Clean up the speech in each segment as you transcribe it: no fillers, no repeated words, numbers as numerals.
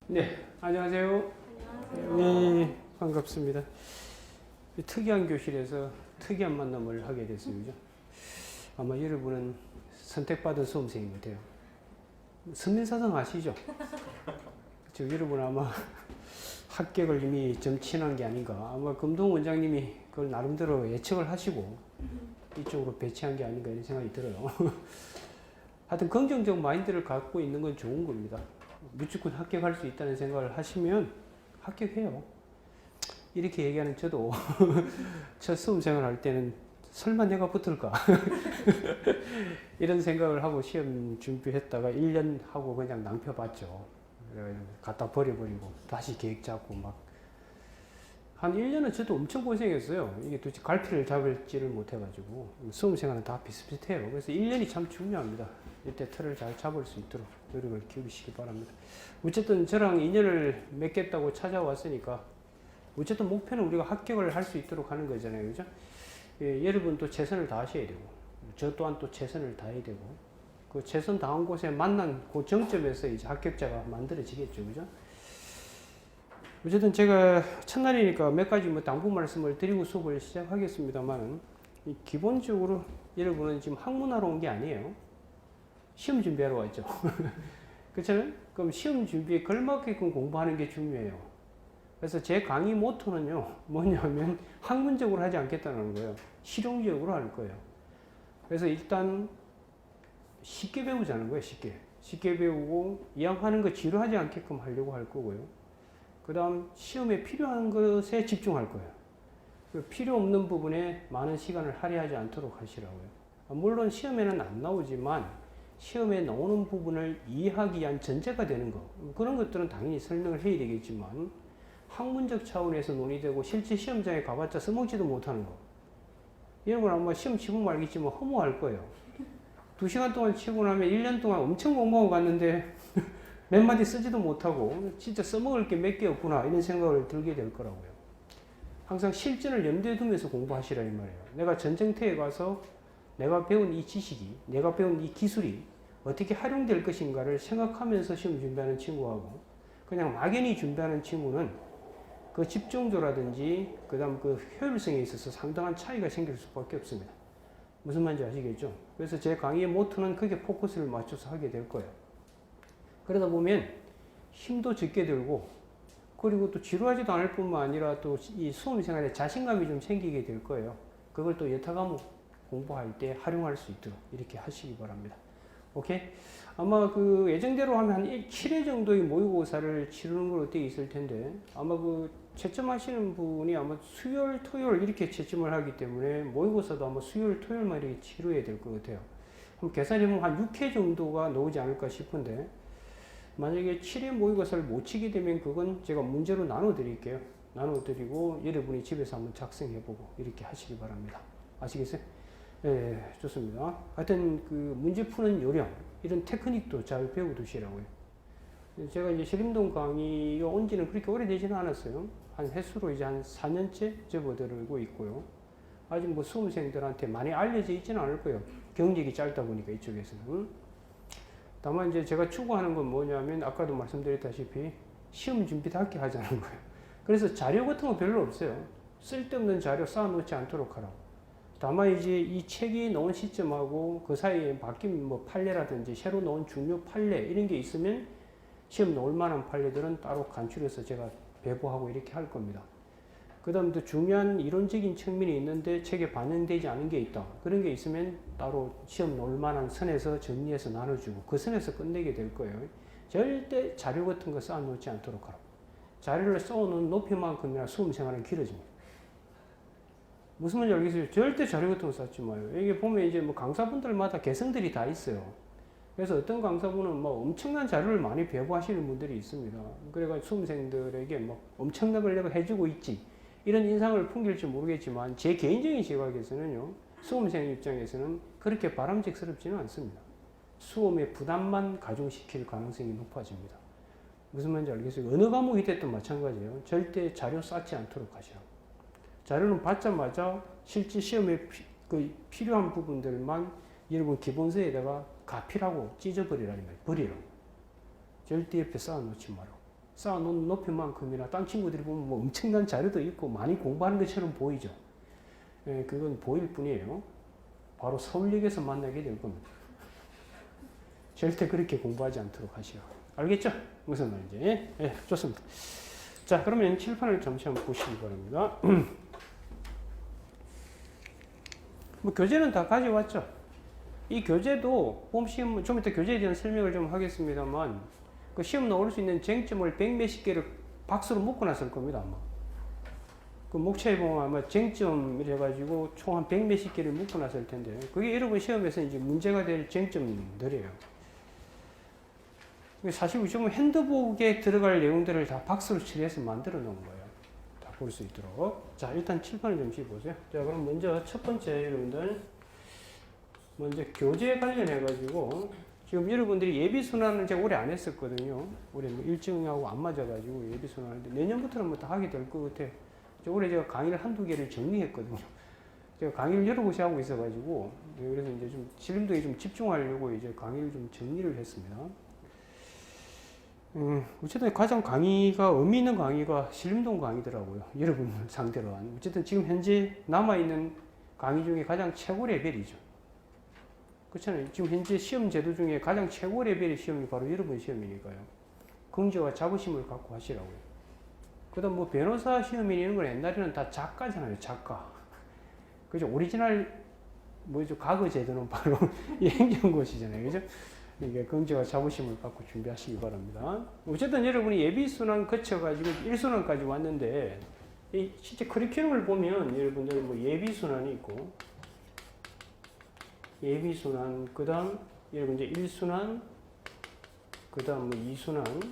네, 안녕하세요. 안녕하세요. 네, 반갑습니다. 특이한 교실에서 특이한 만남을 하게 됐습니다. 아마 여러분은 선택받은 수험생인 것 같아요. 선민사상 아시죠? 그렇죠? 여러분 아마 합격을 이미 점친한 게 아닌가. 아마 금동 원장님이 그걸 나름대로 예측을 하시고 이쪽으로 배치한 게 아닌가 이런 생각이 들어요. 하여튼 긍정적 마인드를 갖고 있는 건 좋은 겁니다. 무조건 합격할 수 있다는 생각을 하시면 합격해요. 이렇게 얘기하는 저도 첫 수험생활 할 때는 설마 내가 붙을까 이런 생각을 하고 시험 준비했다가 1년 하고 그냥 낭펴봤죠. 갖다 버려버리고 다시 계획 잡고 막 한 1년은 저도 엄청 고생했어요. 이게 도대체 갈피를 잡을지를 못해가지고 수험생활은 다 비슷비슷해요. 그래서 1년이 참 중요합니다. 이때 틀을 잘 잡을 수 있도록 노력을 기울이시기 바랍니다. 어쨌든 저랑 인연을 맺겠다고 찾아왔으니까 어쨌든 목표는 우리가 합격을 할 수 있도록 하는 거잖아요. 그죠? 예, 여러분도 최선을 다하셔야 되고 저 또한 또 최선을 다해야 되고 그 최선 다한 곳에 만난 그 정점에서 이제 합격자가 만들어지겠죠. 그죠? 어쨌든 제가 첫날이니까 몇 가지 뭐 당부 말씀을 드리고 수업을 시작하겠습니다만 기본적으로 여러분은 지금 학문하러 온 게 아니에요. 시험 준비하러 왔죠. 그렇잖아요? 그럼 시험 준비에 걸맞게끔 공부하는 게 중요해요. 그래서 제 강의 모토는요, 뭐냐면 학문적으로 하지 않겠다는 거예요. 실용적으로 할 거예요. 그래서 일단 쉽게 배우자는 거예요, 쉽게. 쉽게 배우고 이왕하는 거 지루하지 않게끔 하려고 할 거고요. 그 다음 시험에 필요한 것에 집중할 거예요. 필요 없는 부분에 많은 시간을 할애하지 않도록 하시라고요. 물론 시험에는 안 나오지만 시험에 나오는 부분을 이해하기 위한 전제가 되는 거 그런 것들은 당연히 설명을 해야 되겠지만 학문적 차원에서 논의되고 실제 시험장에 가봤자 써먹지도 못하는 거 이런 건 아마 시험 치고 말겠지만 허무할 거예요. 2시간 동안 치고 나면 1년 동안 엄청 공부하고 갔는데 몇 마디 쓰지도 못하고 진짜 써먹을 게 몇 개 없구나 이런 생각을 들게 될 거라고요. 항상 실전을 염두에 두면서 공부하시라 이 말이에요. 내가 전쟁터에 가서 내가 배운 이 지식이 내가 배운 이 기술이 어떻게 활용될 것인가를 생각하면서 시험 준비하는 친구하고 그냥 막연히 준비하는 친구는 그 집중도라든지 그 다음 그 효율성에 있어서 상당한 차이가 생길 수밖에 없습니다. 무슨 말인지 아시겠죠? 그래서 제 강의의 모토는 그게 포커스를 맞춰서 하게 될 거예요. 그러다 보면 힘도 적게 들고 그리고 또 지루하지도 않을 뿐만 아니라 또 이 수험 생활에 자신감이 좀 생기게 될 거예요. 그걸 또 여타 과목 공부할 때 활용할 수 있도록 이렇게 하시기 바랍니다. 오케이? 아마 그 예정대로 하면 한 7회 정도의 모의고사를 치르는 걸로 되어 있을 텐데 아마 그 채점하시는 분이 아마 수요일, 토요일 이렇게 채점을 하기 때문에 모의고사도 아마 수요일, 토요일만 이렇게 치러야 될 것 같아요. 그럼 계산해보면 한 6회 정도가 나오지 않을까 싶은데 만약에 7회 모의고사를 못 치게 되면 그건 제가 문제로 나눠 드릴게요. 나눠 드리고 여러분이 집에서 한번 작성해보고 이렇게 하시기 바랍니다. 아시겠어요? 예, 좋습니다. 하여튼 그 문제 푸는 요령 이런 테크닉도 잘 배워두시라고요. 제가 이제 신림동 강의가 온 지는 그렇게 오래되지는 않았어요. 한 횟수로 이제 한 4년째 접어들고 있고요. 아직 뭐 수험생들한테 많이 알려져 있지는 않을 거예요. 경력이 짧다 보니까 이쪽에서는. 다만 이제 제가 추구하는 건 뭐냐면 아까도 말씀드렸다시피 시험 준비답게 하자는 거예요. 그래서 자료 같은 거 별로 없어요. 쓸데없는 자료 쌓아놓지 않도록 하라고. 다만 이제 이 책이 나온 시점하고 그 사이에 바뀐 뭐 판례라든지 새로 나온 중요 판례 이런 게 있으면 시험 나올 만한 판례들은 따로 간추려서 제가 배부하고 이렇게 할 겁니다. 그 다음 또 중요한 이론적인 측면이 있는데 책에 반영되지 않은 게 있다. 그런 게 있으면 따로 시험 나올 만한 선에서 정리해서 나눠주고 그 선에서 끝내게 될 거예요. 절대 자료 같은 거 쌓아놓지 않도록 하라고. 자료를 쌓아놓은 높이만큼이나 수험생활은 길어집니다. 무슨 말인지 알겠어요? 절대 자료 같은 거 쌓지 마요. 이게 보면 이제 뭐 강사분들마다 개성들이 다 있어요. 그래서 어떤 강사분은 뭐 엄청난 자료를 많이 배부하시는 분들이 있습니다. 그래가지고 수험생들에게 뭐 엄청난 걸 내가 해주고 있지. 이런 인상을 풍길지 모르겠지만 제 개인적인 시각에서는요. 수험생 입장에서는 그렇게 바람직스럽지는 않습니다. 수험의 부담만 가중시킬 가능성이 높아집니다. 무슨 말인지 알겠어요? 어느 과목이 됐든 마찬가지예요. 절대 자료 쌓지 않도록 하시라고. 자료는 받자마자 실제 시험에 필요한 부분들만 여러분 기본서에다가 가필하고 찢어버리라는 말이에요. 버리라고. 절대 옆에 쌓아놓지 말라고. 쌓아놓은 높이만큼이나 딴 친구들이 보면 뭐 엄청난 자료도 있고 많이 공부하는 것처럼 보이죠. 예, 그건 보일 뿐이에요. 바로 서울역에서 만나게 될 겁니다. 절대 그렇게 공부하지 않도록 하시오. 알겠죠? 무슨 말인지. 예, 예, 좋습니다. 자, 그러면 칠판을 잠시 한번 보시기 바랍니다. 뭐 교재는 다 가져왔죠? 이 교재도 봄 시험, 좀 이따 교재에 대한 설명을 좀 하겠습니다만, 그 시험 나올 수 있는 쟁점을 100몇십 개를 박스로 묶어 놨을 겁니다, 아마. 그 목차에 보면 아마 쟁점이래가지고 총 한 100몇십 개를 묶어 놨을 텐데, 그게 여러분 시험에서 이제 문제가 될 쟁점들이에요. 사실 요즘은 핸드북에 들어갈 내용들을 다 박스로 처리해서 만들어 놓은 거예요. 다 볼 수 있도록. 자, 일단 칠판을 좀 보세요. 자, 그럼 먼저 첫 번째 여러분들, 먼저 교재 관련해가지고, 지금 여러분들이 예비순환은 제가 올해 안 했었거든요. 올해 뭐 일정하고 안 맞아가지고 예비순환인데, 내년부터는 뭐 다 하게 될 것 같아요. 올해 제가 강의를 한두 개를 정리했거든요. 제가 강의를 여러 곳이 하고 있어가지고, 그래서 이제 좀 신림동에 좀 집중하려고 이제 강의를 좀 정리를 했습니다. 어쨌든 가장 강의가, 의미 있는 강의가 신림동 강의더라고요. 여러분 상대로 한. 어쨌든 지금 현재 남아있는 강의 중에 가장 최고 레벨이죠. 그렇잖아요. 지금 현재 시험 제도 중에 가장 최고 레벨의 시험이 바로 여러분 시험이니까요. 긍지와 자부심을 갖고 하시라고요. 그 다음 뭐 변호사 시험이나 이런 건 옛날에는 다 작가잖아요. 작가. 그죠? 오리지널, 뭐죠? 과거 제도는 바로 이 행정고시잖아요. 그죠? 이게 긍지와 자부심을 갖고 준비하시기 바랍니다. 어쨌든 여러분이 예비순환 거쳐가지고 1순환까지 왔는데, 이 실제 커리큘럼을 보면 여러분들 뭐 예비순환이 있고, 예비순환, 그 다음 여러분 이제 1순환, 그 다음 뭐 2순환,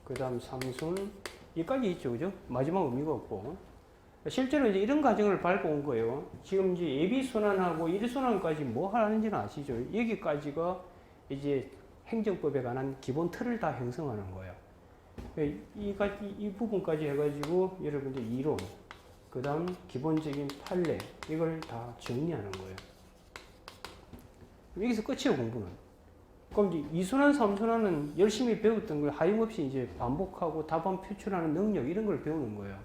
그 다음 3순, 여기까지 있죠. 그죠? 마지막 의미가 없고. 실제로 이제 이런 과정을 밟아온 거예요. 지금 이제 예비순환하고 1순환까지 뭐 하는지는 아시죠? 여기까지가 이제 행정법에 관한 기본 틀을 다 형성하는 거예요. 이 부분까지 해가지고 여러분들 이론, 그 다음 기본적인 판례, 이걸 다 정리하는 거예요. 여기서 끝이에요, 공부는. 그럼 이제 2순환, 3순환은 열심히 배웠던 걸 하염없이 이제 반복하고 답안 표출하는 능력, 이런 걸 배우는 거예요.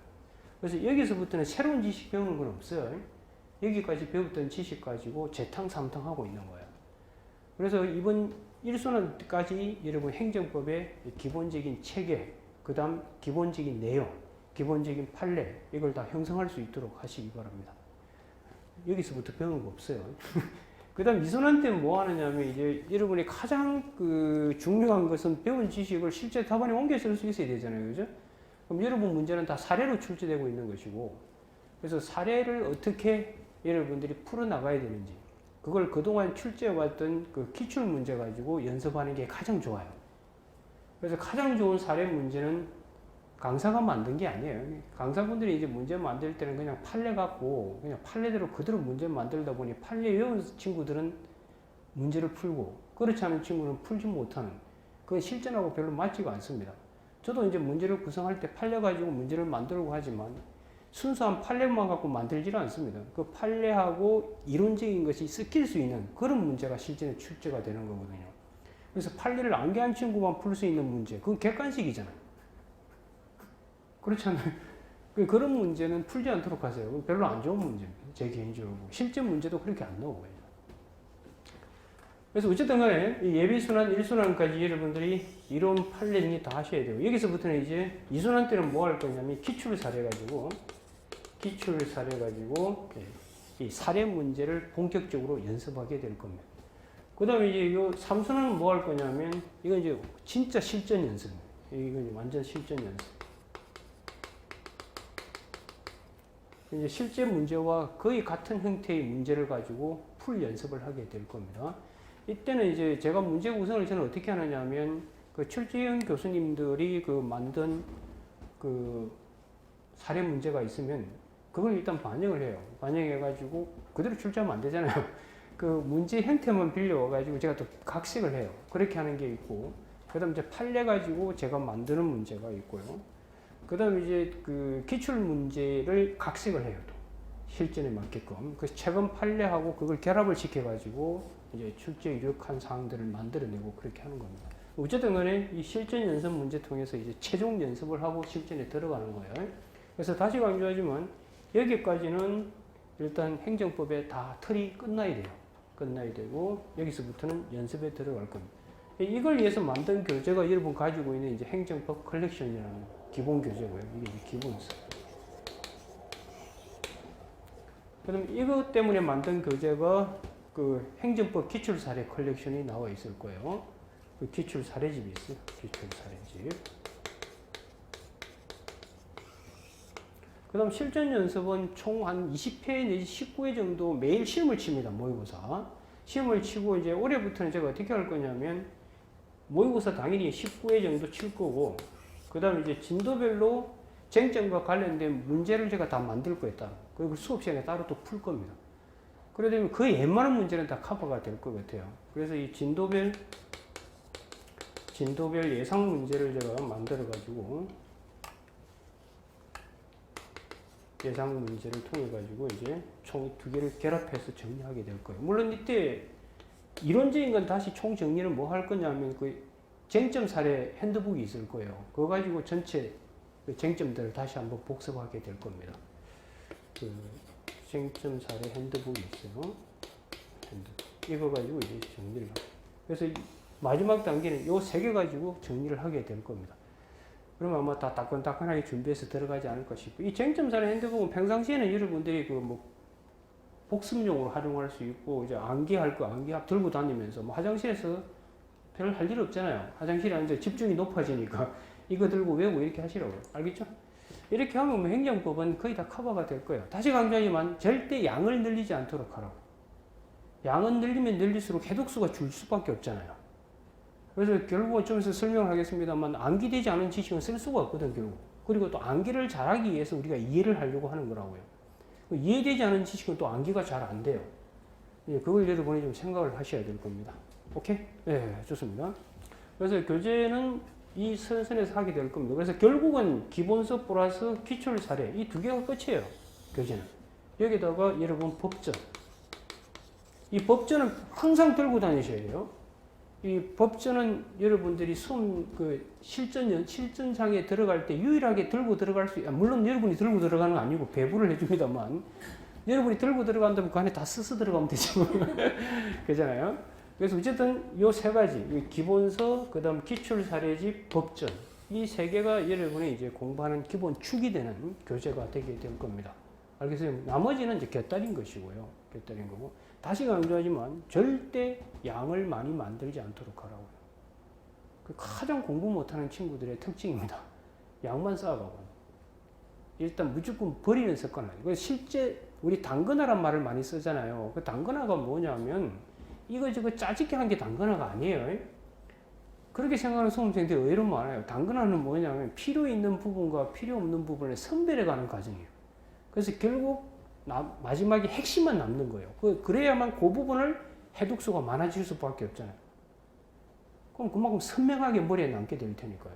그래서 여기서부터는 새로운 지식 배우는 건 없어요. 여기까지 배웠던 지식 가지고 재탕, 삼탕 하고 있는 거예요. 그래서 이번 1순환까지 여러분 행정법의 기본적인 체계, 그 다음 기본적인 내용, 기본적인 판례, 이걸 다 형성할 수 있도록 하시기 바랍니다. 여기서부터 배우는 거 없어요. 그 다음 2순환 때는 뭐 하느냐면, 이제 여러분이 가장 중요한 것은 배운 지식을 실제 답안에 옮겨 쓸 수 있어야 되잖아요. 그죠? 그럼 여러분 문제는 다 사례로 출제되고 있는 것이고, 그래서 사례를 어떻게 여러분들이 풀어나가야 되는지, 그걸 그동안 출제해왔던 그 기출 문제 가지고 연습하는 게 가장 좋아요. 그래서 가장 좋은 사례 문제는 강사가 만든 게 아니에요. 강사분들이 이제 문제 만들 때는 그냥 판례 갖고 그냥 판례대로 그대로 문제 만들다 보니 판례 외운 친구들은 문제를 풀고, 그렇지 않은 친구는 풀지 못하는, 그건 실전하고 별로 맞지가 않습니다. 저도 이제 문제를 구성할 때 판례 가지고 문제를 만들고 하지만 순수한 판례만 갖고 만들지는 않습니다. 그 판례하고 이론적인 것이 섞일 수 있는 그런 문제가 실전에 출제가 되는 거거든요. 그래서 판례를 암기한 친구만 풀 수 있는 문제, 그건 객관식이잖아요. 그렇잖아요. 그런 문제는 풀지 않도록 하세요. 별로 안 좋은 문제입니다. 제 개인적으로. 실제 문제도 그렇게 안 나오고요. 그래서 어쨌든 간에 예비순환, 1순환까지 여러분들이 이론 판례 등이 다 하셔야 돼요. 여기서부터는 이제 2순환 때는 뭐 할 거냐면 기출 사례 가지고 이 사례 문제를 본격적으로 연습하게 될 겁니다. 그 다음에 이제 요 3순환은 뭐 할 거냐면, 이건 이제 진짜 실전 연습입니다. 이건 이제 완전 실전 연습. 이제 실제 문제와 거의 같은 형태의 문제를 가지고 풀 연습을 하게 될 겁니다. 이때는 이제 제가 문제 구성을 저는 어떻게 하느냐 하면, 그 출제위원 교수님들이 그 만든 그 사례 문제가 있으면 그걸 일단 반영을 해요. 반영해가지고 그대로 출제하면 안 되잖아요. 그 문제 형태만 빌려와가지고 제가 또 각색을 해요. 그렇게 하는 게 있고, 그 다음 이제 판례 가지고 제가 만드는 문제가 있고요. 그 다음 이제 그 기출 문제를 각색을 해요. 또 실전에 맞게끔. 그 최근 판례하고 그걸 결합을 시켜가지고 이제 출제 이력한 사항들을 만들어내고 그렇게 하는 겁니다. 어쨌든 간에 이 실전 연습 문제 통해서 이제 최종 연습을 하고 실전에 들어가는 거예요. 그래서 다시 강조하지만 여기까지는 일단 행정법에 다 틀이 끝나야 돼요. 끝나야 되고 여기서부터는 연습에 들어갈 겁니다. 이걸 위해서 만든 교재가 여러분 가지고 있는 이제 행정법 컬렉션이라는 기본 교재고요. 이게 이제 기본서. 그럼 이것 때문에 만든 교재가 그 행정법 기출 사례 컬렉션이 나와 있을 거예요. 그 기출 사례집이 있어요. 기출 사례집. 그 다음 실전 연습은 총 한 20회 내지 19회 정도 매일 시험을 칩니다. 모의고사. 시험을 치고 이제 올해부터는 제가 어떻게 할 거냐면 모의고사 당연히 19회 정도 칠 거고 그 다음에 이제 진도별로 쟁점과 관련된 문제를 제가 다 만들 거였다. 그리고 수업 시간에 따로 또 풀 겁니다. 그러다 보면 그 웬만한 문제는 다 커버가 될 것 같아요. 그래서 이 진도별 예상 문제를 제가 만들어 가지고 예상 문제를 통해 가지고 이제 총 두 개를 결합해서 정리하게 될 거예요. 물론 이때 이론적인 건 다시 총 정리를 뭐 할 거냐면 그 쟁점 사례 핸드북이 있을 거예요. 그거 가지고 전체 그 쟁점들을 다시 한번 복습하게 될 겁니다. 그 쟁점 사례 핸드북이 있어요. 핸드북. 이거 가지고 이제 정리를 해요. 그래서 마지막 단계는 요 세 개 가지고 정리를 하게 될 겁니다. 그러면 아마 다 따끈따끈하게 준비해서 들어가지 않을까 싶고, 이 쟁점 사례 핸드북은 평상시에는 여러분들이 그 뭐 복습용으로 활용할 수 있고, 이제 암기할 거 암기합 들고 다니면서 뭐 화장실에서 별 할 일 없잖아요. 화장실에 앉아 집중이 높아지니까 이거 들고 외우고 이렇게 하시라고요. 알겠죠? 이렇게 하면 뭐 행정법은 거의 다 커버가 될 거예요. 다시 강조하지만 절대 양을 늘리지 않도록 하라고. 양은 늘리면 늘릴수록 해독수가 줄 수밖에 없잖아요. 그래서 결국은 좀 있어 설명을 하겠습니다만 암기되지 않은 지식은 쓸 수가 없거든 결국. 그리고 또 암기를 잘하기 위해서 우리가 이해를 하려고 하는 거라고요. 이해되지 않은 지식은 또 암기가 잘 안 돼요. 그걸 여러분이 좀 생각을 하셔야 될 겁니다. 오케이? 네, 좋습니다. 그래서 교재는 이 선에서 하게 될 겁니다. 그래서 결국은 기본서 플러스 기출 사례 이 두 개가 끝이에요. 교재는. 여기다가 여러분 법전. 이 법전은 항상 들고 다니셔야 돼요. 이 법전은 여러분들이 수험 그 실전장에 들어갈 때 유일하게 들고 들어갈 수, 물론 여러분이 들고 들어가는 건 아니고 배부를 해줍니다만, 여러분이 들고 들어간다면 그 안에 다 써서 들어가면 되죠. 그잖아요. 그래서 어쨌든 요 세 가지, 기본서, 그 다음 기출 사례집, 법전, 이 세 개가 여러분이 이제 공부하는 기본 축이 되는 교재가 되게 될 겁니다. 알겠어요? 나머지는 이제 곁다린 것이고요. 곁다린 거고. 다시 강조하지만 절대 양을 많이 만들지 않도록 하라고요. 그 가장 공부 못하는 친구들의 특징입니다. 양만 쌓아가고. 일단 무조건 버리는 습관이에요. 실제 우리 당근화란 말을 많이 쓰잖아요. 그 당근화가 뭐냐면 이거 짜집게 한 게 당근화가 아니에요. 그렇게 생각하는 수험생들이 의외로 많아요. 당근화는 뭐냐면 필요 있는 부분과 필요 없는 부분을 선별해가는 과정이에요. 그래서 결국 마지막에 핵심만 남는 거예요. 그래야만 그 부분을 해독수가 많아질 수밖에 없잖아요. 그럼 그만큼 선명하게 머리에 남게 될 테니까요.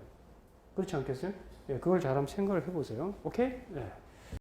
그렇지 않겠어요? 네, 그걸 잘 한번 생각을 해보세요. 오케이? 네.